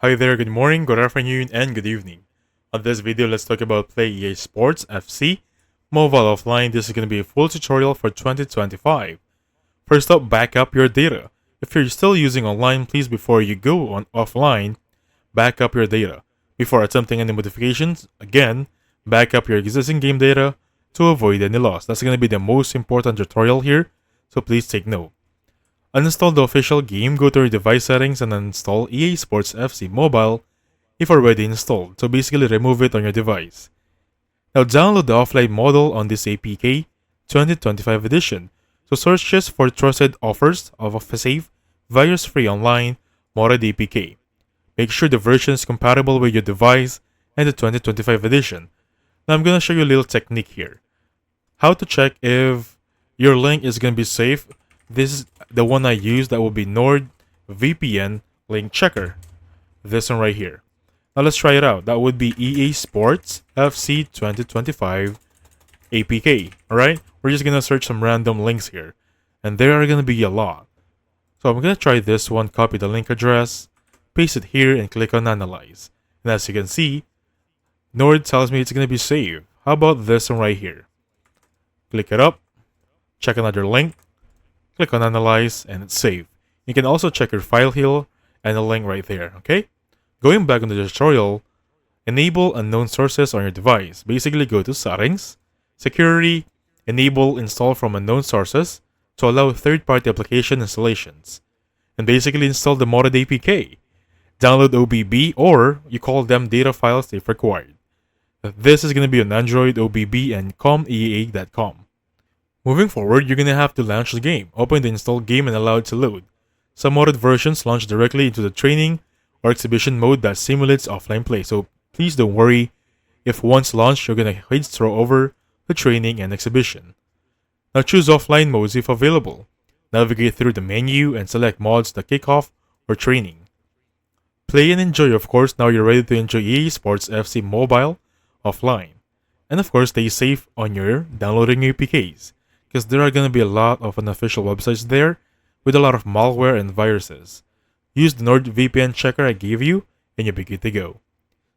Hi there, good morning, good afternoon, and good evening. On this video, let's talk about Play EA Sports FC Mobile Offline. This is going to be a full tutorial for 2025. First up, back up your data. If you're still using online, please before you go on offline, back up your data. Before attempting any modifications, again, back up your existing game data to avoid any loss. That's going to be the most important tutorial here, so please take note. Uninstall the official game, go to your device settings and uninstall EA Sports FC Mobile if already installed, so basically remove it on your device. Now download the offline model on this APK 2025 edition, so search just for trusted offers of a safe, virus-free online modded APK. Make sure the version is compatible with your device and the 2025 edition. Now I'm going to show you a little technique here. How to check if your link is going to be safe. This is the one I use, that will be NordVPN link checker. This one right here. Now let's try it out. That would be EA Sports FC 2025 APK. Alright? We're just gonna search some random links here. And there are gonna be a lot. So I'm gonna try this one, copy the link address, paste it here, and click on Analyze. And as you can see, Nord tells me it's gonna be saved. How about this one right here? Click it up, check another link, click on Analyze, and it's saved. You can also check your file here and the link right there, okay? Going back on the tutorial, enable unknown sources on your device. Basically, go to Settings, Security, enable Install from Unknown Sources to allow third-party application installations. And basically install the modded APK. Download OBB, or you call them data files if required. This is going to be on Android, OBB, and COMEA.com. Moving forward, you're going to have to launch the game. Open the installed game and allow it to load. Some modded versions launch directly into the training or exhibition mode that simulates offline play, so please don't worry if once launched you're going to hit throw over the training and exhibition. Now choose offline modes if available. Navigate through the menu and select mods that kick off or training. Play and enjoy, of course. Now you're ready to enjoy EA Sports FC Mobile offline. And of course, stay safe on your downloading APKs, because there are going to be a lot of unofficial websites there with a lot of malware and viruses. Use the NordVPN checker I gave you and you'll be good to go.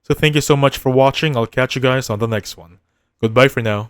So thank you so much for watching. I'll catch you guys on the next one. Goodbye for now.